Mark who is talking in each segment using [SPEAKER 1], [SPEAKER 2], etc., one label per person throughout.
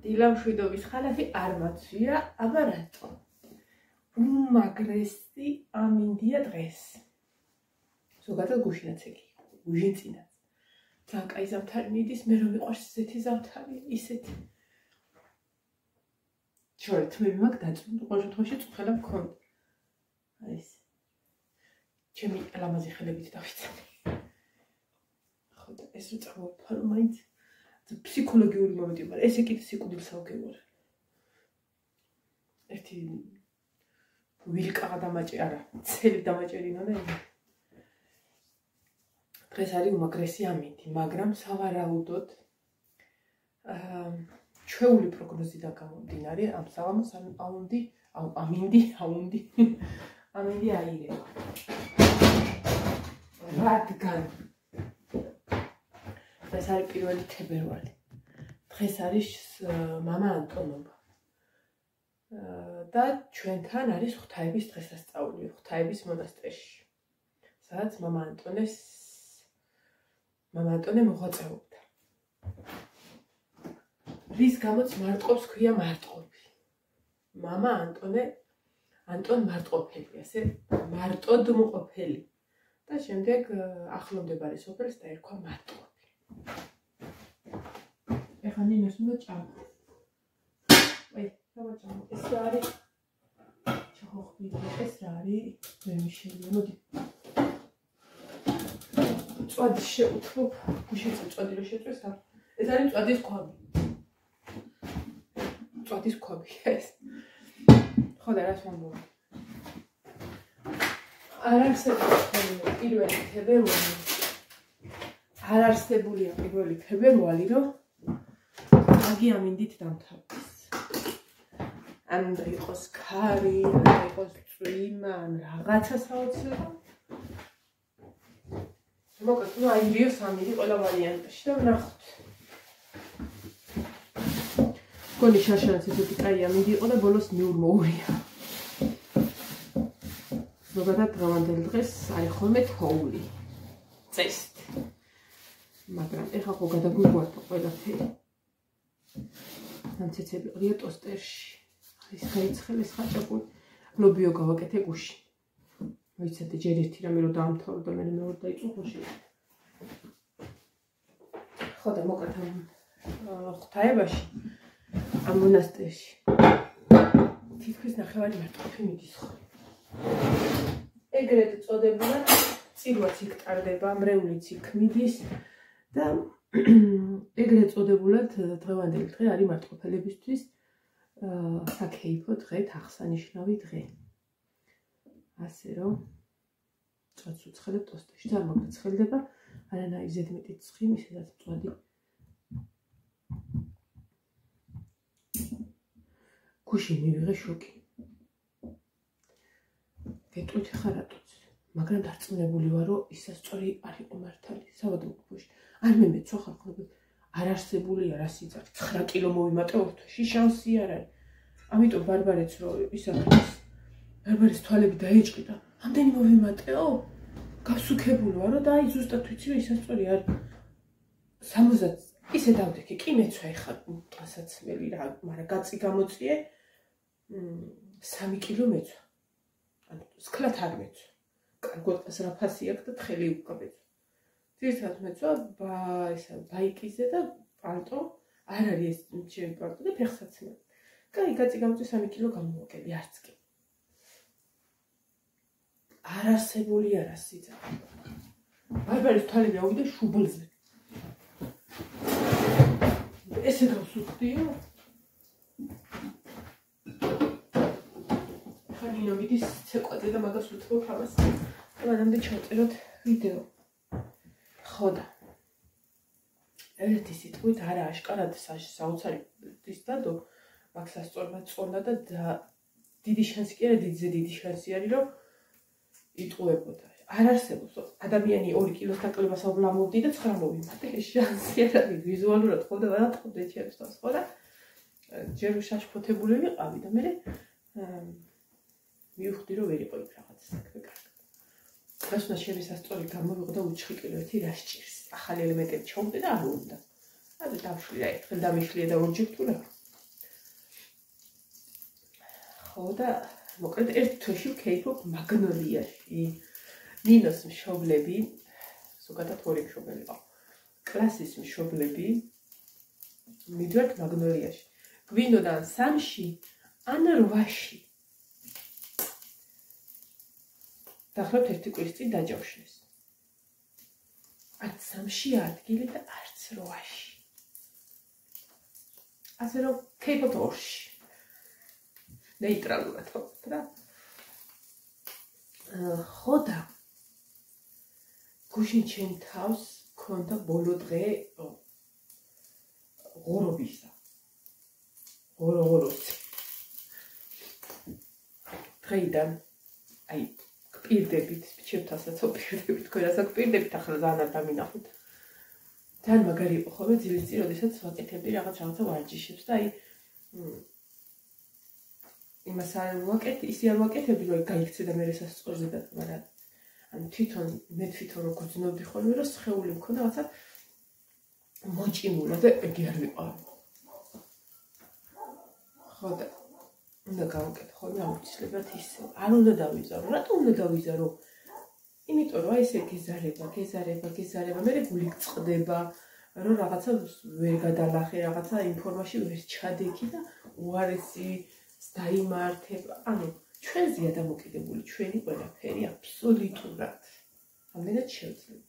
[SPEAKER 1] დილამშვიდობის ხალხი არ მაცვია, აბა რატო? უმაგრესი ამინდია დღეს. ზოგადად გუშინაც ეგ იყო, უჟინწინაც. ძალიან კაი ზამთარი მიდის, მე რომ მიყვარს ესეთი ზამთარი, ისეთი. შორით მე მაქვს დაწუნდა, ყოველ შემთხვევაში წუხელა მქონდა. აი ეს. ჩემი ლამაზი ხელებით დავიცანი. ხო და ეს რო წამოვფარო მაინც ფსიქოლოგიური მომენტი, მაგრამ ესე კიდე სიკვდილს ავგებორე. ერთი ვილკაღა დამაჭი არა, ცელი დამაჭერინა და დღეს არის უმაგრესი ამინდი, მაგრამ სავარაუდოდ ჩვეული პროგნოზიდან გამომდინარე, ამ საღამოს ამინდი აირება. რადგან დღეს არის 1 თებერვალი. დღეს არის მამა ანტონობა. და ჩვენთან არის ღვთაების დღესასწაული, ღვთაების მონასტერში. სადაც მამა ანტონე მოღვაწეობდა. რის გამოც მარტყოფს ქვია მარტყოფი. მამა ანტონ მარტყოფელი, ასე მარტოდ მყოფელი. და შემდეგ ახლო მდებარე სოფელს დაერქვა მარტყოფი. ეხლა ნინოს უნდა ჭამო. აი, დავაჭამო. ეს რა არის? ჩახოხბილი, ეს რა არის? მე მიშელია, მოდი. წვადი შეუთმობ, გუშინაც წვადი რო შეწვეს, ეს არის წვადის ქვაბი. წვადის ქვაბი ეს. ხო და რას ვამბობ? არ არსებობს 1 თებერვალი. არ არსებულია 1 თებერვალი, რომ აგი ამინდით დამთავრდეს. ან უნდა იყოს ქარი, უნდა იყოს წვიმა, ან რაღაცა საოცრება. მოკლედ, აი რიოს ამინდი ყველა ვარიანტში და ვნახოთ. გონი შაშანაც ესეთი კაი ამინდი იყო და ბოლოს მიურმოურია. ზოგადად დღევანდელ დღეს არის ხოლმე თოვლი. წესით. მაგრამ ეხლა ხო გადაგვიგვარდა ყველაფერი. ამცეცები ყრია ტოსტერში. ის ხეიცხელის ხაჭაპური. ლობიო გავაკეთე გუში. მოიცადე ჯერ ერთი რამე რომ დაამთავრო და მე მეორე დაიწყო ხოში. ხო და მოკლედ ღვთაებაში ამ მონასტერში თითქმის ნახევარი მარტყოფი მიდის ხო. ეგრეთ წოდებული წირვაც იქ ტარდება, მრევლიც იქ მიდის და ეგრეთ წოდებულად დღევანდელი დღე არის მარტყოფელებისთვის საკეიფო დღე, აღსანიშნავი დღე. ასე რომ წვადს უცხელებ ტოსტში, წარმოგდა ცხელდება, არანაირი ზედმეტი ცხიმი, სადაც წვადი გუში მივიღე შოკი. გეტყვით ხა რატოც, მაგრამ დარწმუნებული ვარ, რომ ისასწორი არ იყო მართალი, საავადმყოფოში. არ მემეცვა ხალხები, არ არსებული არა სიძახი, 9 კილო მოვიმატე ორთოში, შანსი არ არის. ამიტომ ბარბარეც რო ისახეს, ბარბარის თვალები დაეჭყიდა. ამდენი მოვიმატეო? გასუქებული ვარო და აი ზუსტად ვიცი რომ ისასწორი არ 60 ისე დავდექი, კი მეცვა ეხა ტანსაცმელი რა, მაგრამ გაწი გამოწიე 3 კილო მეცვა. ანუ სკლათ არ მეცვა. კარგად ასრაფასი აქვს და თხელი უკაბეცვა. ძირითადად მეცვა ბაიკიზე და პალტო, არ არის ეს ჩემი პალტო და ფეხსაცმელი. კაი, გაწი გამოწი 3 კილო გამოვაკელი, არც კი. არ არსებული არა სიძახი. ბარბარის თვალები ავიდა შუბლზე. ესე გავსუხდიო. ხანინო მიდის ცეკვაზე და მაგას უთმობ ამას. და მანამდე ჩავწეროთ ვიდეო. ხო და ერთი სიტყვით არა აშკარად საოცარი ის დადო მაგ სასწორმა წონდა და დიდი შანსი კი არა, დიდი შანსი არის რომ იტყუებოდა. არ არსებობს ადამიანი 2 კილოს დაკლებას ავლამოვდი და 9 მოვიმატე. ეს შანსი არ არის ვიზუალურად ხო და ვატყობდე ჩემს თავს ხო და ჯერ შაშფოთებული ვიყავი და მე მივხვდი რომ ვერ იყო იქ რაღაც საქმე კარგად. დასვნა შემისასწორი გამოვიყო და უჩხიკილო ერთი რა სჭირს. ახალი ელემენტები ჩაუყდი და არ უნდა. ასე დავშვი რა ერთხელ დამიშლია და ორჯერ თუ რა. ხო და მოკლედ ერთ თვეში ვქეიფობ მაგნოლიაში. ნინოს მშობლები, ზოგადად ორი მშობელი ყავს. კლასის მშობლები მიდვართ მაგნოლიაში. გვინდოდან 3-ში ან 8-ში. დაახლოებით ერთი კვირის წინ დაჯავშნეს. არც 3-ში ადგილი და არც 8-ში. ასე რომ ქეიფობ 2-ში. ნეიტრალურად ხო და ხო და გუშინ ჩემ თავს ქონდა ბოლო დღე ღორობისა. ღოროს. დღეიდან აი გპირდებით, ჩემთასაც ვპირდებით, თქვენ რასაც გპირდებით, ახლა ძალიან არ დამინახოთ. ძალიან მაგარი იყო ხოლმე ძილის წინ, როდესაც ვაკეთებდი რაღაცა ვარჯიშებს და აი იმას არ ვაკეთე, ისე არ ვაკეთებდი, რომ გაიქცე და მე სასწორზე და მაგრამ ანუ თვითონ რო გძნობდი ხოლმე, რომ სხეული მქონდა რაღაცა მოჭიმულა და ეგ არ ვიყავ. ხო და უნდა გავაკეთო ხოლმე აუცილებლად ისე. არ უნდა დავიზარო. რატომ უნდა დავიზარო? იმიტომ რომ აი ესე გეზარება, მე გული წყდება, რომ რაღაცა ვერ გადალახე, რაღაცა ინფორმაში ვერ ჩადექი და უარესი დაიმართება. ანუ ჩვენზეა დამოკიდებული ჩვენი ყველაფერი აბსოლუტურად. ამდენად შევძლებთ.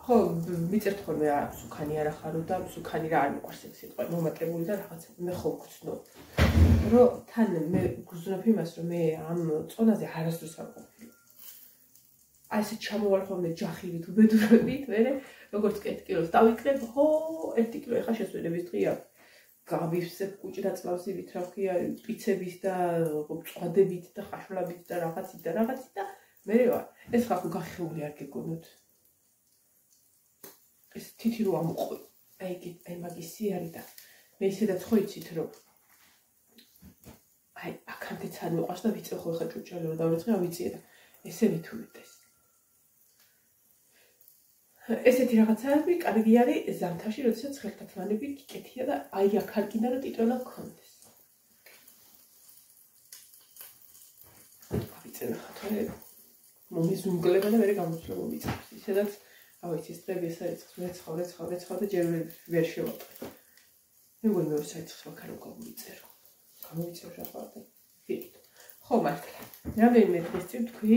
[SPEAKER 1] ხო, მიწერთ ხოლმე სუქანი არ ახარო და სუქანი რა არ მიყვარს ეს სიტყვა, მომატებული და რაღაცა მე ხო გძნობ. რომ თან მე გძნობ იმას, რომ მე ამ წონაზე არასდროს არ ყოფილი. აი ესე ჩამოვალ ხოლმე ჯახილით, უბედურებით, მე როგორც 1 კილოს დავიკრებ, ხო, 1 კილო ეხა შესვენების დღეა. გავივსებ კუჭრაწლავსივით, რა ქვია, პიცების და წვადებით და ხაშვლებით და რაღაცით და მე ვარ. ეს ხა გახეული არ გეგონოთ. ეს თითი რო ამოყვი. აი მაგისი არის და მე ისედაც ხო იცით რომ აი აქამდეც არ მიყვარს და ვიწევ ხო ხა ჭუჭელი რომ დავრეცხე ავიწიე და ესე მithულდეს. ესეთი რაღაცები კარგი არის ზამთარში, როდესაც ხელთათმანები გიკეთია და აი აქ არ კიდე რომ ტიტოლა გქონდეს. ავიწევ ხათე მომიზუნგლება და მე გამოცვლა მომიწევს. ისედაც ავიცი ეს დღეები ეს არის რეცხავ და ჯერ ვერ შევატყე. მე მგონი მე საერთოდ ხალხარო გამოვიწერო. გამოვიწერო რა და ვიყიდ. ხო მართლა. რამდენიმე დღის წინ თქვი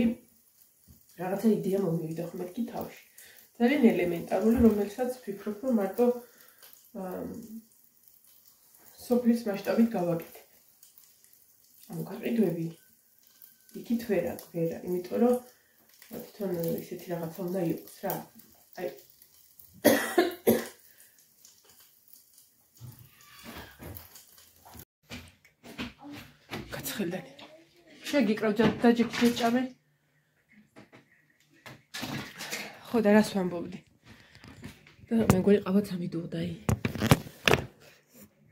[SPEAKER 1] რაღაცა იდეა მომივიდა ხოლმე კი თავში. ძალიან ელემენტარული, რომელსაც ვფიქრობ, რომ მარტო სოფლის მასშტაბით გავაკეთე. ანუ გაყიდვები იქით ვერა, იმიტომ რომ თვითონ ისეთი რაღაცა უნდა იყოს რა. აი გაცხელდანი. შეგიკრავ დაჯექი ჭამე. ხო და რას ვამბობდი? და მე მგონი ყავაც ამიდუღდაი.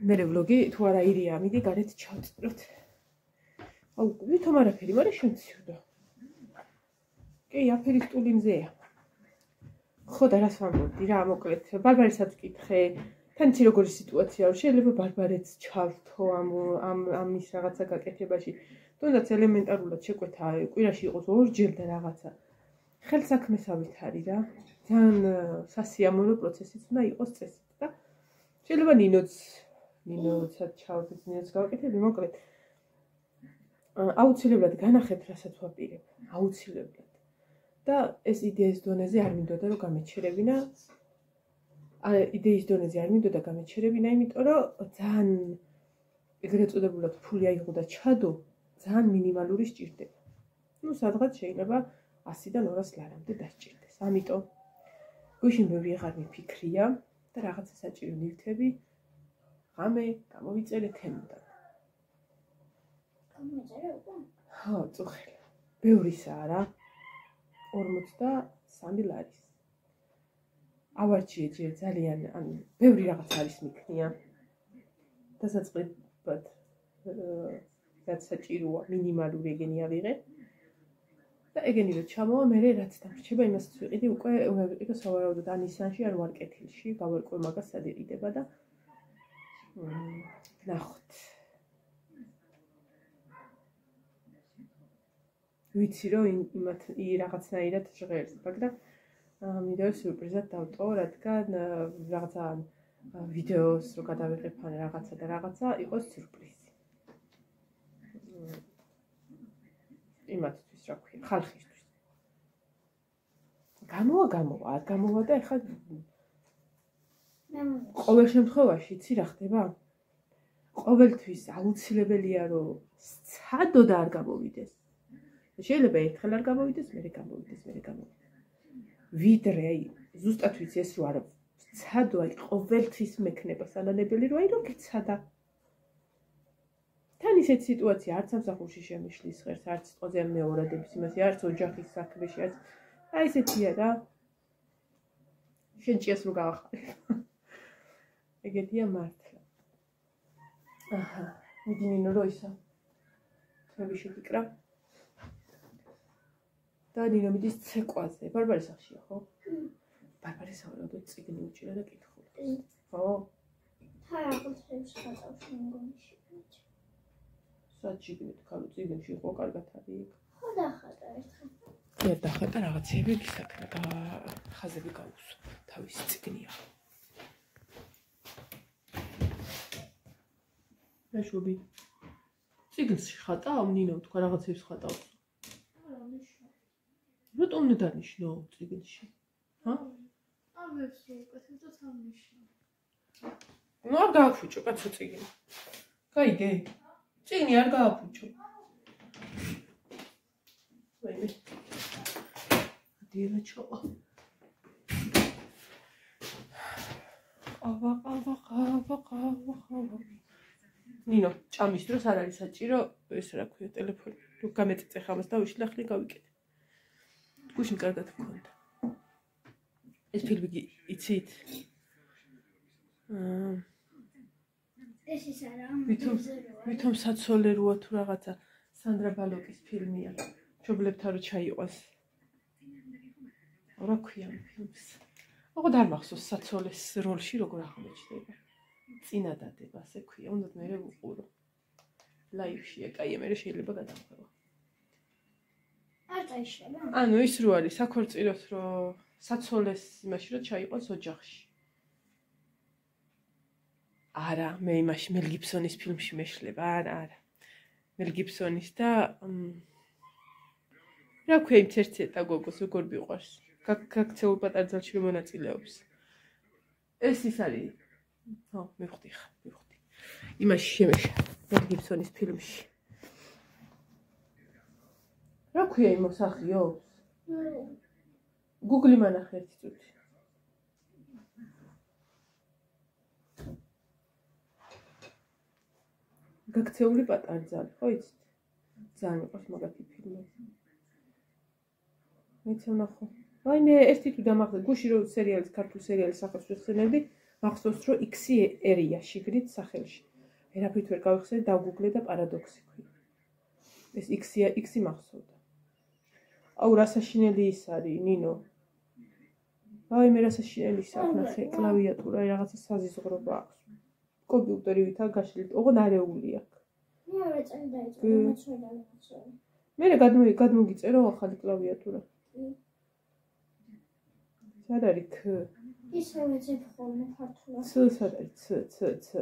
[SPEAKER 1] მე ვლოგი თუ არა ირია ამიდი გარეთ ჩავწროთ. აუ ვითომ არაფერი, მაგრამ შემცირდა. კი, აფერისტული მზეა. ხო და რას ვამბობდი რა, მოკლედ, ბარბარესაც კითხე, თანცი როგორი სიტუაცია აქვს, შეიძლება ბარბარეც ჩავთო ამის რაღაცა გაკეთებაში. თუნდაც ელემენტარულად შეკვეთა, კვირაში იყოს 2 ჯერ და რაღაცა. ხელსაქმესავით არის რა. ძალიან სასიამოვნო პროცესიც უნდა იყოს წესით და შეიძლება ნინოცად ჩავდეთ, ნინოც გავაკეთებდი, მოკლედ. აუცილებლად განახეთ, რასაც ვაპირებ. აუცილებლად. და ეს იდეის დონეზე არ მინდოდა რომ გამეჩერებინა. იდეის დონეზე არ მინდოდა გამეჩერებინა, იმიტომ რომ ძალიან ეგრეთ წოდებული ფული აიღო და ჩადო, ძალიან მინიმალური სჭირდება. ნუ სადღაც შეიძლება 100-დან 200 ლარამდე დასჭირდეს. ამიტომ გუშინ მე ვიღარ მიფიქრია და რაღაცა საჭირო ნივთები ღამე გამოვიწერე თემიდან. გამოვიწერე უკვე? ხო, წუხელი. ბევრისა რა. 43 ლარის. ავარჩიე ჯერ ძალიან, ანუ ბევრი რაღაც არის მიქნია. დასაწყებად რაც საჭიროა, მინიმალური ეგენი ავიღე. და ეგენი რო ჩამოვა, მე რაც დამრჩება, იმასაც ვიყიდი უკვე უნდა ვიყიდო სავარაუდოდ ან ისანში, ან ვარ კეთილში, გავარკვევ მაგას სად იყიდება და ნახოთ. ვიცი რომ იმათ რაღაცნაირად ჟღერს, მაგრამ მინდა სიურპრიზად დავტოვო, რადგან რაღაცა ვიდეოს რო გადავიღებ ან რაღაცა და რაღაცა იყოს სიურპრიზი. იმათთვის რა ქვია, ხალხისთვის. გამოვა, არ გამოვა და ეხლა ყოველ შემთხვევაში იცი რა ხდება? ყოველთვის აუცილებელია რომ სცადო და არ გამოვიდეს. შეიძლება ერთხელ არ გამოვიდეს, მერე გამოვიდეს. ვიდრე ზუსტად ვიცი ეს რო არა სცადო, აი ყოველთვის მექნება სანანებელი რომ აი რომ გეცადა. თან ისეთ სიტუაცია არც სამსახურში შემიშლის ღერს, არც წყოზე მეორადების იმასე, არც ოჯახის საქმეში, არც აი ესეთია რა. შენ ჭიას რო გავახარე. ეგეთია მართლა. აჰა, მიდი ნინო რო ისა. თები შეგიკრა. და ნინო მიდის ცეკვაზე. ბარბარის სახშია, ხო? ბარბარის სავარაუდოდ წიგნი უჭირა და კითხულობს. ხო?
[SPEAKER 2] თარაღლებს ხატავს მეგონიში.
[SPEAKER 1] საჭიგნით ქალო წიგნში ხო კარგად არის.
[SPEAKER 2] ხო დახატა ერთხელ.
[SPEAKER 1] კი დახატა რაღაცები გისაკრა და ხაზები გაუსვა. თავისი წიგნია. მეშობი. წიგნში ხატავ, ნინო თქვა რაღაცებს ხატავს.
[SPEAKER 2] არა, ნიშნა.
[SPEAKER 1] რატომ უნდა დანიშნო წიგნში? ჰა?
[SPEAKER 2] ამებს რო უკეთებ და თამნიშნა.
[SPEAKER 1] ნუ არ გააფუჭო კაცო წიგნი. გაიგე? წიგნი არ გააფუჭო. ვაიმე. დიეჩო. ყავა. ნინო, ჭამის დროს არ არის საჭირო ეს რა ქვია ტელეფონი. თუ გამეწიწე ხამას და ვიშლი ახლა გავიკეთე. გუშინ კარგად მქონდა. ეს ფილმი იცით?
[SPEAKER 2] ეს ის არა,
[SPEAKER 1] ვითომ საცოლეროა თუ რაღაცა სანდრა ბალოკის ფილმია. მშობლებთან რო ჩაიყვანს. რა ქვია ამ ფილმს? ოღონდ არ მახსოვს საცოლეს როლში როგორ აღმოჩნდება. წინა დადება, ასე ქვია, უნდა მე ვუყურო. ლაივში ეკაია, მე შეიძლება გადავხევა.
[SPEAKER 2] არ წაიშლება?
[SPEAKER 1] ანუ ის რო არის, საქორწილოს რო საცოლეს იმაში რო ჩაიყვანს ოჯახში. არა, მე იმაში მელ გიბსონის ფილმში მეშლება, არა. მელ გიბსონის და რა ქვია იმ ცერცეტა გოგოს როგორ მიყვარს. გაქცეულ პატარ ძალში რომ მონაწილეობს. ეს ის არის. ხო, მივხვდი. იმაში შემეშა, მელ გიბსონის ფილმში. რა ქვია იმ მოსახიობს? Google მანახე ერთი წუთი. გაქცეული პატარძალი, ხო იცით? ძალიან მიყვარს მაგათი ფილმები. მეც ვნახო. აი მე ერთი თუ დამახსოვს, გუში რო სერიალის, ქართულ სერიალის სახელს ვიხსენებდი, მახსოვს რომ X-ი ერია შიგნით სახელში. ერაფრით ვერ გავიხსენე, დავგუგლე და პარადოქსი ქვია. ეს X-ი მახსოვდა. აუ რასაშინელი ის არის, ნინო. აი მე რასაშინელი ის აქვს, ნახე, კლავიატურა, რაღაცა საზიზღრობა აქვს. კომპიუტერი ვითაა გაშლილი, ოღონდ არეული აქვს.
[SPEAKER 2] მეორე წელი დაიწყო, მოცვედა მოცვე.
[SPEAKER 1] მე გადმოგიწერო ახალი კლავიატურა. სად არის K?
[SPEAKER 2] ისევე ძებ ხოლმე ქართულად.
[SPEAKER 1] C სად არის C.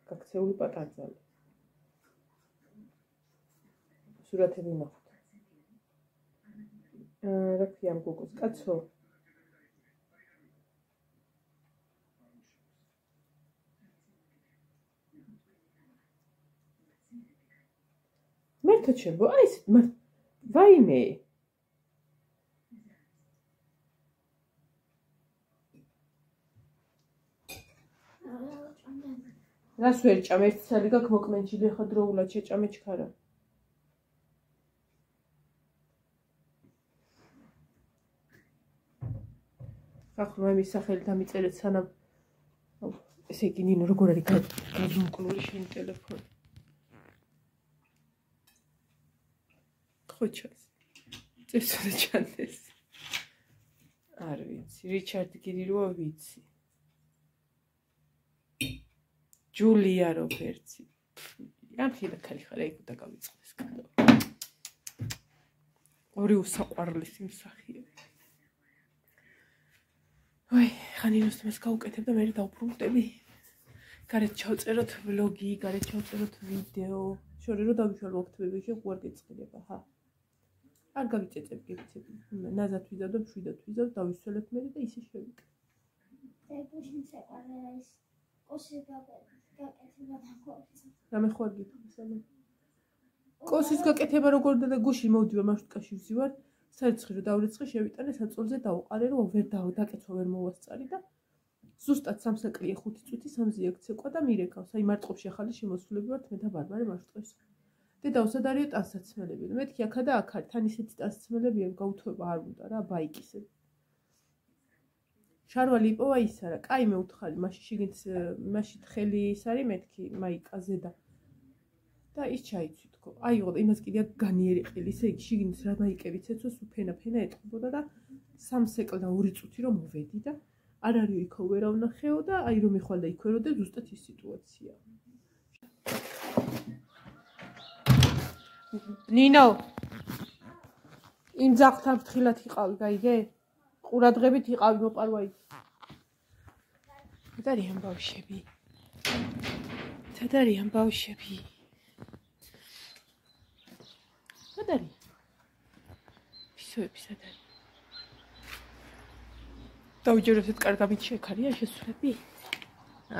[SPEAKER 1] გაქცეული პატარძალი. სურათები ნახოთ. რა ქვია ამ გოგოს კაცო? მერტო ჩემო, აი ეს ვაიმე. რას ვერ ჭამ, ერთი ცალი გაქვს მოკმენჩილი, ხა დროულად შეჭამე ჩქარა. ახლა მე მის სახელი დამიწერეთ სანამ ესე იგი ნინო როგორ არის გაზომკლული შენი ტელეფონი? ხო ჩას. წესოდი ჩანდეს. არ ვიცი, რიჩარდ გირიროა ვიცი. ჯულია რობერტსი. ამ ხილა ხალი ხარ ეგ და გავიწყდეს კადო. ორი უსაყვარლესი მსახიობი. ვაი, ხანინოს მას გავუკეთებ და მე დავბრუნდები. გარეთ ჩავწეროთ ვლოგი, გარეთ ჩავწეროთ ვიდეო. შორი რომ დავიშალო ოქტომბერში უარ გეწყდება, ხა. არ გავიწეწებ გეცები. ნაზად ვიზავ და მშვიდად ვიზავ, დავისველებ მე და ისე შევიკრე.
[SPEAKER 2] ეგუშინ შეყარეს. კოსი გაკეთება დაგოწი.
[SPEAKER 1] რამე ხوار გითხრას ამ. კოსის გაკეთება როგორ და გუშინ მოვდივარ მარშრუტკაში ვზივარ. საერცხი რომ დავრიცხე შევიტანე საწოლზე დავუყარე რომ ვერ დაკეცვა ვერ მოვასწარი და ზუსტად 3 საკლია 5 წუთი 3-ზე აქცეკვა და მირეკავს. აი მარტყოფში ახალი შემოსულები ვართ მე და ბარბარე მარშრუტკაში. დედაუსად არის ტანსაცმელები. მეთქი აქა და აქ არის თან ისეთი ტანსაცმელებია გაუთოება არ უნდა რა ბაიკისები. შარვალი იპოვა ის არა, კაი მე უთხარი, მაშინ შიგნით მაშინ ხელი ის არის მეთქი მაიკაზე და ის ჩაიცვითქო. აიღო და იმას კიდე განიერი ყელი, ესე იგი შიგნით რა მაიკებით ეცოს უფენა ეტყობოდა და 3 სეკლ და 2 წუთი რომ მოვედი და არ არის იქო ვერა ვნახეო და აი რომ მიხვალ და იქვე რომ და ზუსტად ის სიტუაცია. ნინო იმ ძაღლთან ფრთხილად იყავი, გაიგე? ყურადღებით იყავი მოპარვა იქ. სად არიან ბავშვები? სად არიან ბავშვები? სად არის? ფისოები სად არის? დავიჯეროთ კარგავით შეკარია შესულები?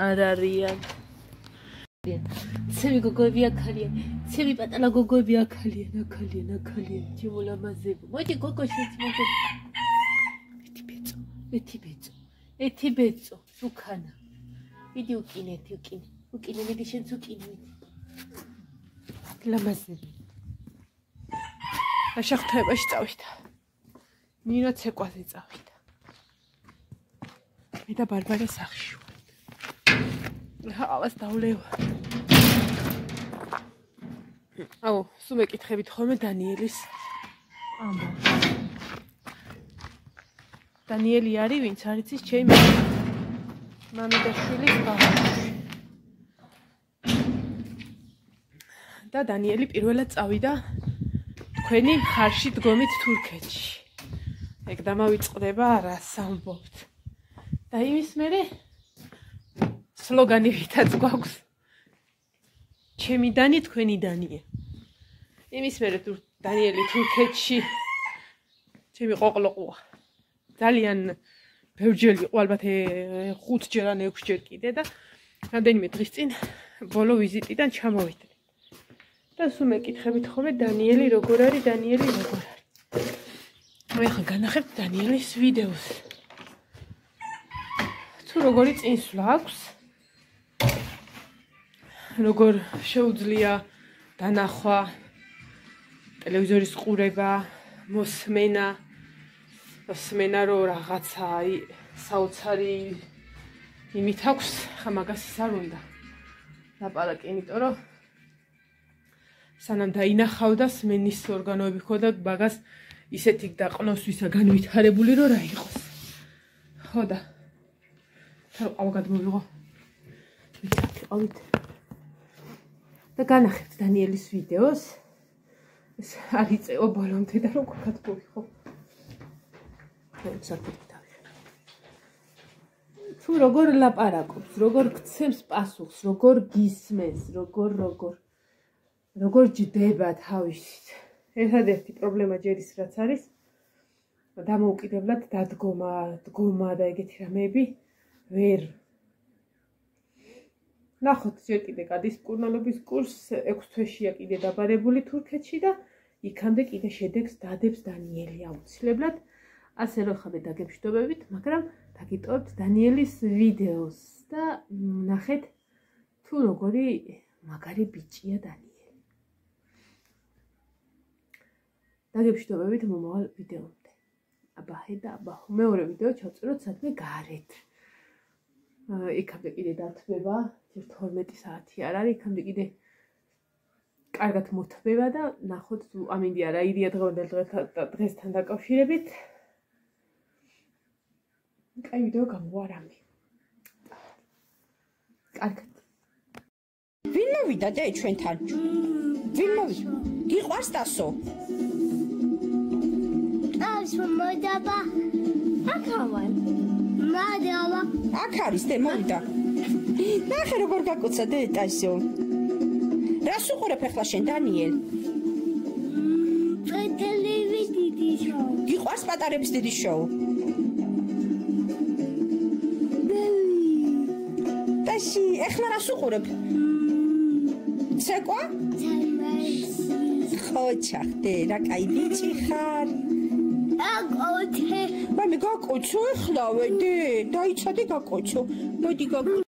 [SPEAKER 1] არ არიან. ცემი გოგოები აქალიან, ცემი პატარა გოგოები აქალიან. თიმულამაზები. მოდი გოგო შეცმოგო. ეთი ბეწო, უკანა. მიდი უკინე, მიდი შენც უკინე. ლამაზები. აშახთაებაში წავით. ნინო ცეკვაზე წავით. მე და ბარბარე სახში ვართ. ავას დავლევა. აუ, სულ მეკითხებით ხოლმე დანიელის ამბავს. დანიელი არის, ვინც არ იცის, ჩემი მამიდაშვილის ბავშვი. და დანიელი პირველად წავიდა თქვენი მხარში დგომით თურქეთში. ეგ დამავიწყდება რას ამბობთ. და იმის მერე სლოგანი რითაც გვაქვს. ჩემი დანი, თქვენი დანია. იმის მერე დანიელი თურქეთში ჩემი ყოყლოყუა. ძალიან ბევრჯერ იყო ალბათ 5ჯერ ან 6ჯერ კიდე და რამდენიმე დღის წინ ბოლო ვიზიტიდან ჩამოვიდა. და სულ მეკითხებით ხოლმე დანიელი როგორ არის. მე ხა განახებთ დანიელის ვიდეოს. თუ როგორი წინსვლა აქვს, როგორ შეუძლია დანახვა, ტელევიზორის ყურება, მოსმენა რომ რაღაცა საოცარი იმით აქვს, ხა მაგას ის არ უნდა ლაპარაკი, იმიტომ რომ სანამ დაინახავდა სმენის ორგანოები ხო და მაგას ისეთი დაყნოს ვისა განვითარებული რომ რა იყოს. ხო და თავ გადმოვიღო. ვიყავით და განახებთ დანიელის ვიდეოს. ეს არ იწევა ბოლომდე და როგორ გადმოვიღო. თუ როგორ ლაპარაკობს, როგორ გცემს პასუხს, როგორ გისმენს, როგორ ჯდება თავისით. ერთადერთი პრობლემა ჯერ ის რაც არის, დამოუკიდებლად დგომა და ეგეთი რამეები ვერ. ნახოთ ჯერ კიდე გადის მკურნალობის კურსს, 6 თვეშია კიდე დაბარებული თურქეთში და იქამდე კიდე შედეგს დადებს დანიელი აუცილებლად. ასე რომ ხαμε დაგემშვიდობებით, მაგრამ დაგიტოვებთ დანიელის ვიდეოს და ნახეთ თუ როგორი მაგარი ბიჭია დანიელი. დაგემშვიდობებით მომავალ ვიდეომდე. აბაჰე და აბაჰო. მეორე ვიდეო ჩავწეროთ სადმე გარეთ. იქამდე კიდე დათბება 12 საათი არ არის იქამდე კიდე კარგად მოთბება და ნახოთ თუ ამინდია რა იდეა დღესთან დაკავშირებით კაი ვიდეო გამოვარამი კარგად
[SPEAKER 3] ვინ მოვიდა და ჩვენთან ვინ მოვიდა გიყვარს დასო
[SPEAKER 2] Аз модaba. Акავარ. მადავა.
[SPEAKER 3] აქ არის დე მოვიდა ნახე როგორ გაკოცა და ეტასო რას უყურებ ახლა შენ დანიელ
[SPEAKER 2] ტელევიზიის დიდი შოუ.
[SPEAKER 3] გიყვარს პატარების დიდი შოუ დაში ახლა რას უყურებ ცეკვა ხოჩახდე რა კაი ბიჭი ხარ
[SPEAKER 2] აკოთე.
[SPEAKER 3] მამი გაკოცო ეხლავე დე დაიცადე გაკოცო მოდი გაკოცო